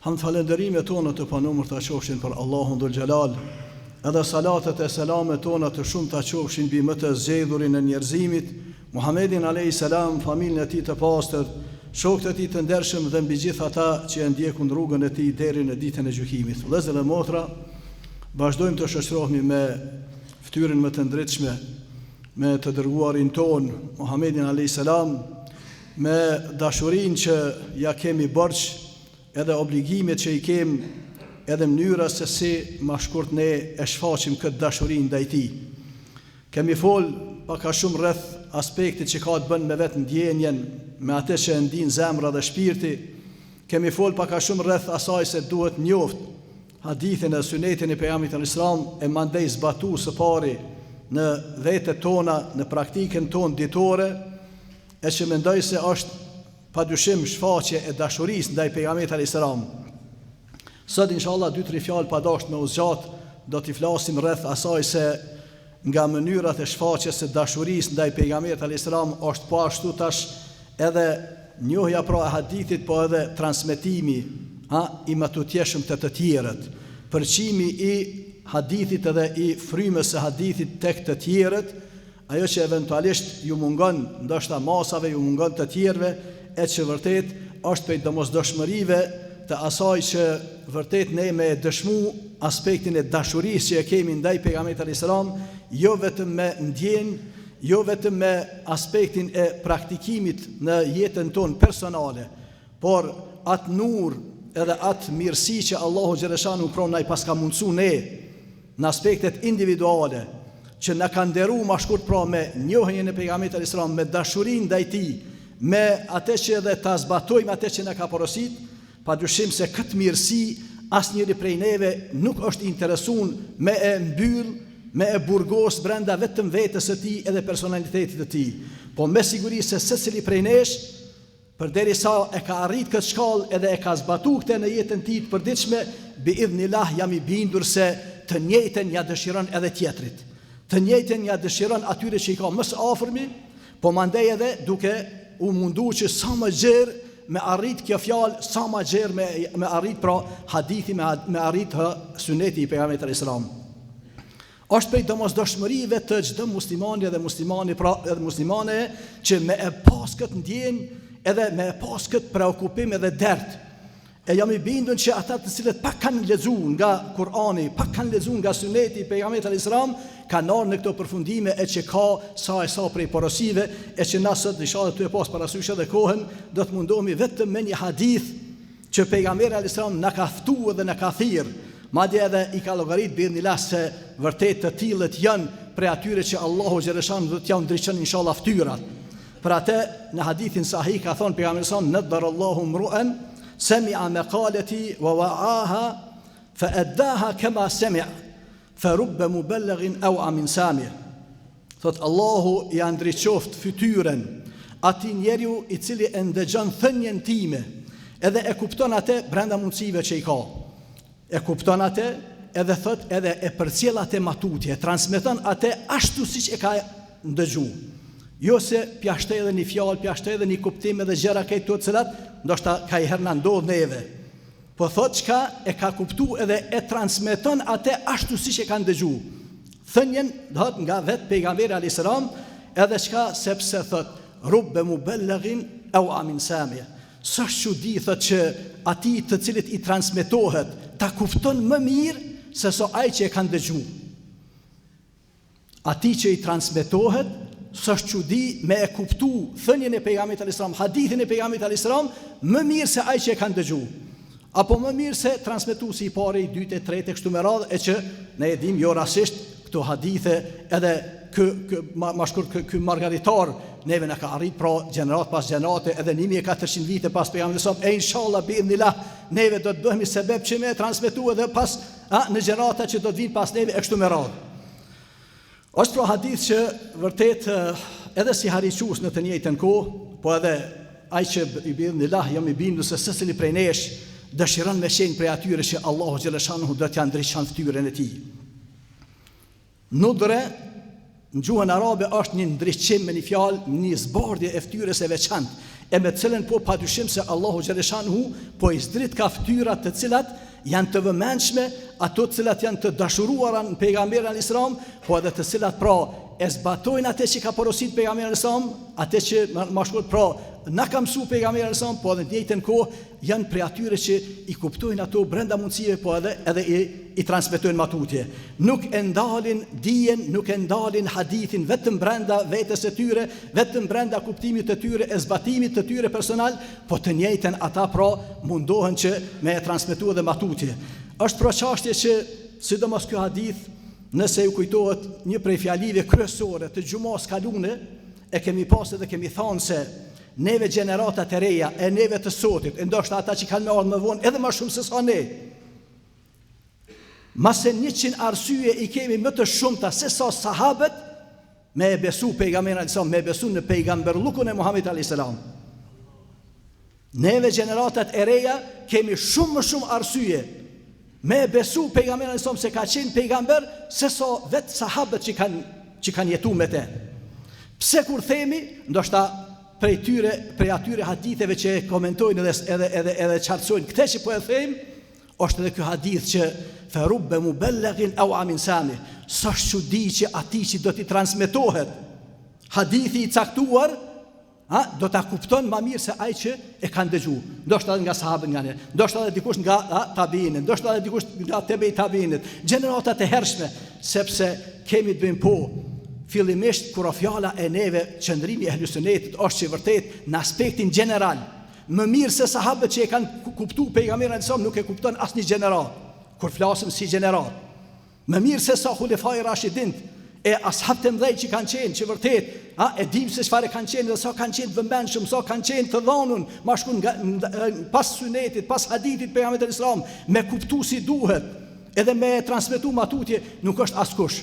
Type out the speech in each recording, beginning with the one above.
Hamd falënderimet tona të panumër të qofshin për Allahun dhul Gjelal, edhe salatet e selamet tona të shumë të qofshin bi më të zgjedhurin e njerëzimit, Muhammedin a.s. familjen e tij të pastër, shokët e tij të ndershëm dhe mbi gjithë ata që e ndjekun rrugën e tij deri në ditën e gjykimit. Vëllezër dhe motra, vazhdojmë të shoqërohemi me fytyrën më të ndritshme, me të dërguarin ton, Muhammedin a.s. me dashurinë që ja kemi borx, edhe obligimet që i kem, edhe mënyra se si ma shkurt ne e shfaqim këtë dashurinë ndaj tij. Kemi fol pak a shumë rreth aspektit që ka të bën me vetë ndjenjen, me atë që ndin zemra dhe shpirti. Kemi fol pak a shumë rreth asaj se duhet njoft hadithin e sunetin e pejgamberit al-Islam e mandej zbatu së pari në vetet tona, në praktikën tonë ditore, e që mendoj se është padyshim shfaqje e dashurisë ndaj pejgamberit al-Islam. Sot inshallah 2-3 fjalë pa dashur me u zgjat, do t'i flasim rreth asaj se nga mënyrat e shfaqjes së dashurisë ndaj pejgamberit al-Islam është po ashtu tash edhe njohja pra e hadithit, po edhe transmetimi i matutjeshëm të tjerët, përqimi i hadithit edhe i frymës së hadithit tek të tjerët, ajo që eventualisht ju mungon, ndoshta masave ju mungon të tjerëve, e që vërtet është prej domosdoshmërive të asaj që vërtet ne me dëshmu aspektin e dashurisë që e kemi ndaj pejgamberit al-Islam, jo vetëm me ndjenjë, jo vetëm me aspektin e praktikimit në jetën tonë personale, por atë nur edhe atë mirësi që Allahu xhaleshanu pron nai paska mundsu ne në aspektet individuale, që na ka nderu ma shkurt pra me njohjen e pejgamberit al-Islam, me dashurinë ndaj tij, me atë që edhe ta zbatojmë atë që na ka porosit, padyshim se këtë mirësi asnjëri prej neve nuk është interesuar me e mbyll, me e burgos brenda vetëm vetes së tij edhe personalitetit të tij. Po me siguri se secili prej nesh, përderisa e ka arrit këtë shkallë edhe e ka zbatuar këtë në jetën e tij të përditshme, biidhnillah jam i bindur se të njëjtën ja dëshiron edhe tjetrit. Të njëjtën ja dëshiron atyre që i ka më së afërmi, po mandej edhe duke u mundu që sa më gjerë me arrit kjo fjalë, sa më gjerë me arrit pra hadithi, me arrit suneti i pejgamberit al-Islam. Është prej domosdoshmërive të çdo muslimani edhe muslimane që me e pas këtë ndjenjë edhe me e pas këtë preokupim edhe dert. E jam i bindur që ata të cilët pak kanë lexuar nga Kurani, pak kanë lexuar nga suneti i pejgamberit al-Islam, kanë ardhur në këto përfundime e që ka sa prej porosive, e që na sot inshallah të e pas parasysh edhe kohën, do të mundohemi vetëm me një hadith që pejgamberi al-Islam na ka ftuar dhe na ka thirrë, madje edhe i ka llogarit biidhnillah se vërtet të tillët janë prej atyre që Allahu xhaleshan do t'ja ndriçon inshallah fytyrat. Për atë në hadithin sahih ka thonë pejgamberi sallallahu alaihi wasallam, nadarallahu mru'an sami'a maqalati wa wa'aha fa addaha kama sami'a fa rubba muballighin aw min sami'. Thot Allahu i ndriçoft fytyrën atij njeriu i cili e ndëgjon thënien time, edhe e kupton atë brenda mundësive që i ka. E kupton atë, edhe thot edhe e përcjell atë matutje, transmeton atë ashtu siç e ka ndëgjuar. Jo se pjashtoj edhe një fjalë, pjashtoj edhe një kuptim edhe gjëra këto të cilat ndoshta ka i herë na ndodh neve. Po thot çka e ka kuptuar edhe e transmeton atë ashtu siç e ka ndëgjuar. Thënien thot nga vet pejgamberi alayhis salam, edhe çka sepse thot rubbe muballighin aw min sami'. Sa çudi thot që atij të cilit i transmetohet ta kupton më mirë se so ai që e kanë dëgjuar. Atij që i transmetohet, sa çudi me e kuptu thënien e pejgamberit alayhis salam, hadithin e pejgamberit alayhis salam më mirë se ai që e kanë dëgjuar. Apo më mirë se transmetuesi i parë, i dytë, i tretë kështu me radhë, e që ne e dim jo rastisht këto hadithe edhe ky margaritar neve na ka arrit pra gjenerat pas gjenerate edhe 1400 vite pas pejgamberit sa e inshallah biidhnillah neve do të bëhemi sebeb që me transmetu edhe pas në gjenerata që do të vinë pas neve e kështu me radhë. Është pra hadith që vërtet edhe si hariqus në të njëjtën kohë, po edhe ai që i biidhnillah jam i bindur se secili prej nesh dëshiron me qenë prej atyre që Allahu xhaleshanuhu do t'ja ndriçon fytyrën e tij. Nudre në gjuhën arabe është një ndriçim me një fjalë, një zbardhje e fytyrës e veçantë, e me cilën po padyshim se Allahu xhaleshanhu po i zdrit ka fytyrat të cilat janë të vëmendshme, ato të cilat janë të dashuruara në pejgamberin alayhis salam, po edhe të cilat pra e zbatojnë atë që ka porosit pejgamberi alayhis salam, atë që më shkurt pra na ka mësuar pejgamberi alayhis salam, po edhe në të njëjtën kohë janë prej atyre që i kuptojnë ato brenda mundësive, po edhe i transmetojnë matutje. Nuk e ndalin dijen, nuk e ndalin hadithin vetëm brenda vetes së tyre, vetëm brenda kuptimit të tyre, e zbatimit të tyre personal, po të njëjtën ata pra mundohen që me e transmetuar dhe matutje. Është pra çështje që sidomos ky hadith, nëse ju kujtohet një prej fjalive kryesore të xhumos kalune, e kemi pasur dhe kemi thënë se neve gjeneratat e reja, e neve të sotit, e ndoshta ata që kanë ardhur më vonë edhe më shumë se sa ne, mase 100 arsye i kemi më të shumta se sa sahabët me e besu pejgamberin alayhis salam, me e besu në pejgamberllukun e Muhamedit alayhis salam. Neve gjeneratat e reja kemi shumë më shumë arsye me e besu pejgamberin alayhis salam se ka qenë pejgamber se sa vetë sahabët që kanë jetuar me te. Pse kur themi, ndoshta prej atyre haditheve që e komentojnë edhe qartësojnë këtë që po e them, është edhe ky hadith që ferubbe mubelleghin aw amin sami, sa çudi që atij që do t'i transmetohet hadithi i caktuar, do ta kupton më mirë se ai që e kanë dëgjuar. Ndoshta edhe nga sahabët nga ne, ndoshta edhe dikush nga tabiinët, ndoshta edhe dikush nga tebej tabiinët, gjeneratat e hershme, sepse kemi të bëjmë po fillimisht kur fjala e neve qëndrimi e ehlusunetit është që vërtet në aspektin general, më mirë se sahabët që e kanë kuptuar pejgamberin alayhis salam nuk e kupton asnjë gjenerat. Kur flasim si gjenerat, më mirë se sa xhulefai rashidin e ashabët e mëdhenj që kanë qenë, që vërtet e dim se çfarë kanë qenë dhe sa kanë qenë të vëmendshëm, sa kanë qenë të dhënun, ma shkon pas sunetit, pas hadithit pejgamberit alayhis salam, me kuptu si duhet, edhe me transmetu matutje, nuk është askush.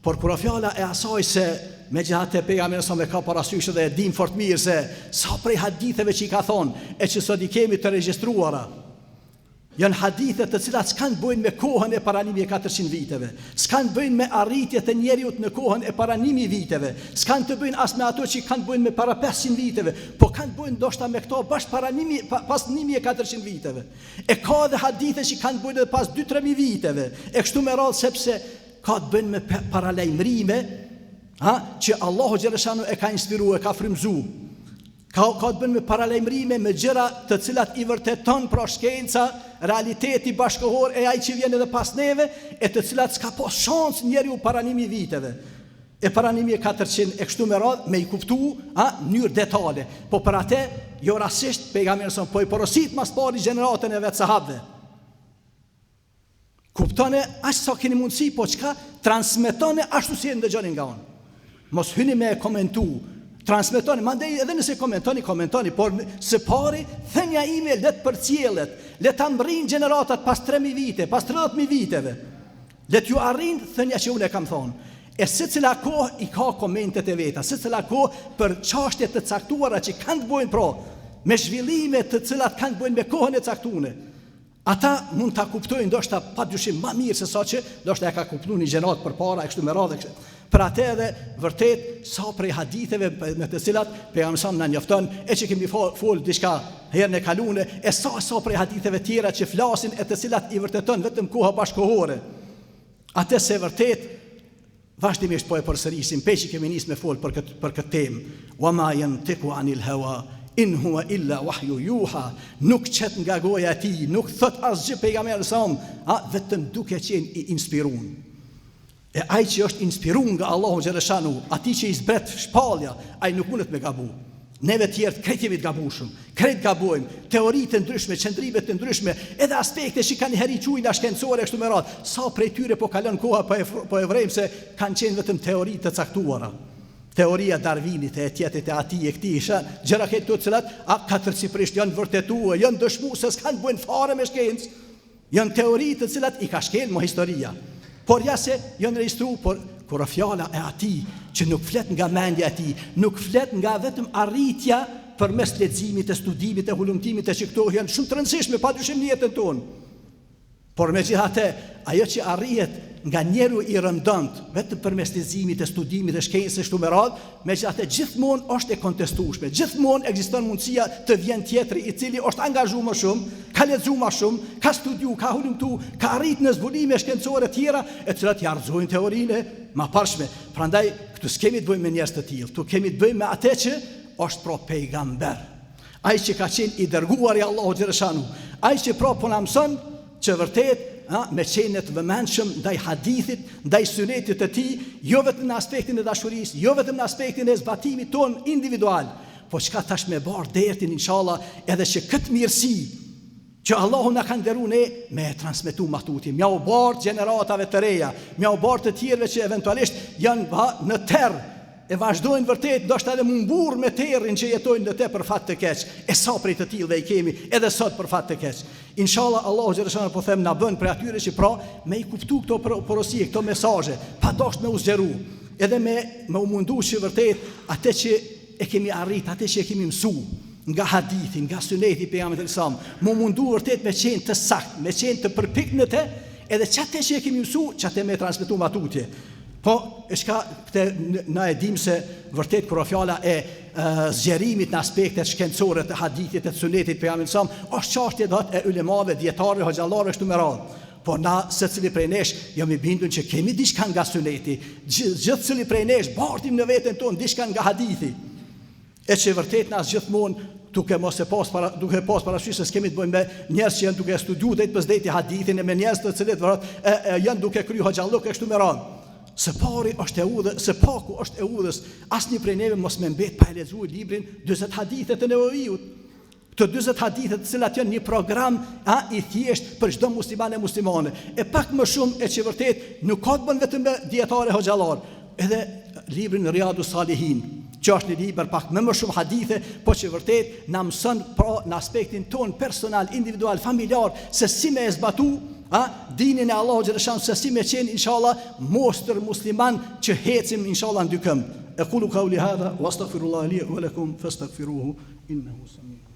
Por kur fjala e asaj se megjithatë pejgamberi sa me ka parasysh dhe e dim fort mirë se sa prej haditheve që i ka thonë e që sot i kemi të regjistruara janë hadithe të cilat s'kan bëjnë me kohën e para 1400 viteve, s'kan bëjnë me arritjet e njerëzit në kohën e para 1000 viteve, s'kan të bëjnë as me ato që kanë bëjnë me para 500 viteve, po kanë bëjnë ndoshta me këto bash para 1000 pas 1400 viteve. E ka edhe hadithe që kanë bëjnë edhe pas 2-3000 viteve. E kështu me radhë sepse ka të bëjnë me paralajmërime që Allahu xhaleshanu e ka inspiruar, e ka frymzuar. Ka të bëjnë me paralajmërime me gjëra të cilat i vërteton pra shkenca, realiteti bashkëkohor e ai që vjen edhe pas neve, e të cilat s'ka pas shans njeriu para 1000 viteve. E para 1400 e kështu me radhë me i kuptu në mënyrë detale. Po për atë jo rastisht pejgamberi sa po i porosit mas pari gjeneratën e vet sahabëve. Kuptone ashtë sa keni mundësi, po qka transmetone ashtu si e ndëgjoni nga unë. Mos hyni me e komentu, transmetoni, mandej edhe nëse komentoni, por së pari, thënja ime let për cjellet, let amrin generatat pas 3000 vite, pas 30.000 viteve, let ju arrin thënja që unë e kam thonë. E se cila kohë i ka komentet e veta, se cila kohë për çështje të caktuara që kanë të bojnë pro, me zhvillime të cilat kanë të bojnë me kohën e caktune. Ata mund ta kuptojnë ndoshta padyshim më mirë se sa që ndoshta e ka kuptuar një gjenerat përpara e kështu me radhë kështu. Për atë edhe vërtet sa prej haditheve me të cilat pejgamberi na njofton e që kemi fol diçka herën e kaluar e sa prej haditheve tjera që flasin e të cilat i vërteton vetëm koha bashkëkohore. Atë se vërtet vazhdimisht po e përsërisim, peçi kemi nis me fol për këtë temë. Wa ma yantiqu anil hawa in huwa illa wahyu yuha, nuk qet nga goja e tij, nuk thot asgjë pejgamberi sa vetëm duke qenë i inspiruar. E ai që është inspiruar nga Allahu xhaleshanu, atij që i zbret shpallja, ai nuk mundet me gabu. Neve tjerë krejt jemi të gabushëm, krejt gabojmë, teoritë ndryshme, qëndrime të ndryshme, edhe aspekte që kanë herë quajnë shkencore kështu me radhë. Sa prej tyre po kalon koha po e vrejmë se kanë qenë vetëm teori të caktuara. Teoria Darwinit e tjetrit e atij e këtij isha gjëra këto të cilat katërcifrisht janë vërtetuar, janë dëshmuar se s'kan bën fare me shkencë. Janë teori të cilat i ka shkel mo historia. Por ja se janë regjistruar, por kur fjala e atij që nuk flet nga mendja e tij, nuk flet nga vetëm arritja përmes leximit, e studimit, e hulumtimit, e që këto janë shumë të rëndësishme padyshim në jetën tonë. Por megjithatë, ajo që arrihet nga njeru i rëndënt, vetëm përmes leximit e studimit e shkencës kështu me radhë, megjithatë gjithmonë është e kontestueshme. Gjithmonë ekziston mundësia të vjen tjetri i cili është angazhuar më shumë, ka lexuar më shumë, ka studiu, ka hulumtu, ka arrit në zbulime shkencore të tjera, e cilat i argëzojnë teorinë më parshme. Prandaj këtu s'kemi të bëjmë me njerëz të tillë, këtu kemi të bëjmë me atë që është pro pejgamber. Ai që ka qenë i dërguar i Allahu xhaleshanu, ai që po na mëson që vërtet me qenë të vëmendshëm ndaj hadithit, ndaj sunetit të tij, jo vetëm në aspektin e dashurisë, jo vetëm në aspektin e zbatimit ton individual, po çka tash me bar dertin inshallah, edhe që këtë mirësi që Allahu na ka nderuar ne me transmetu matuti, mja u bar gjeneratave të reja, mja u bar të tjerëve që eventualisht janë në terr e vazhdojnë vërtet, ndoshta edhe mumbur me terrin që jetojnë në te për fat të keq. E sa prej të tillë dhe i kemi edhe sot për fat të keq. Inshallah Allahu xhaleshana po them na bën për atyre që pra me i kuptu këto porosie, këto mesazhe, pa dosht me u zgjeru, edhe me u mundu që vërtet atë që e kemi arrit, atë që e kemi mësu nga hadithi, nga suneti pejgamberit sa, mu mundu vërtet me qenë të sakt, me qenë të përpiknë te, edhe çatë që e kemi mësu, çatë me transmetu matutje. Po, e shka këte na e dim se vërtet kura fjala e zgjerimit në aspektet shkencore të hadithit të sunetit pejgamberit sa, është çështje e ulemave, dietarëve, hoxhallarëve kështu me radhë. Po na secili prej nesh jam i bindur që kemi diçka nga suneti, gjithsesi prej nesh bartim në veten tonë diçka nga hadithi. E që vërtet na gjithmonë duke pas parasysh se s'kemi të bëjmë me njerëz që janë duke studiuar drejt pas drejti hadithin e me njerëz të cilët janë duke kryer hoxhallok kështu me radhë. Së pari është e udhës, së paku është e udhës, asnjë prej neve mos më mbet pa e lexuar librin 40 hadithe të Nevaviut. Këto 40 hadithe të cilat janë një program i thjesht për çdo musliman e muslimane. E pak më shumë e që vërtet nuk ka të bën vetëm me dietare hoxhallar, edhe librin Riyadus Salihin, që është një libër pak më shumë hadithe, po që vërtet na mëson pra në aspektin ton personal, individual, familjar, se si me e zbatu dinin e Allahu xhaleshanu, se si me qenë inshallah mostër musliman që hecim inshallah në dy këmbë. Aqulu qawli hadha wastaghfirullaha li wa lakum fastaghfiruhu innahu samiun.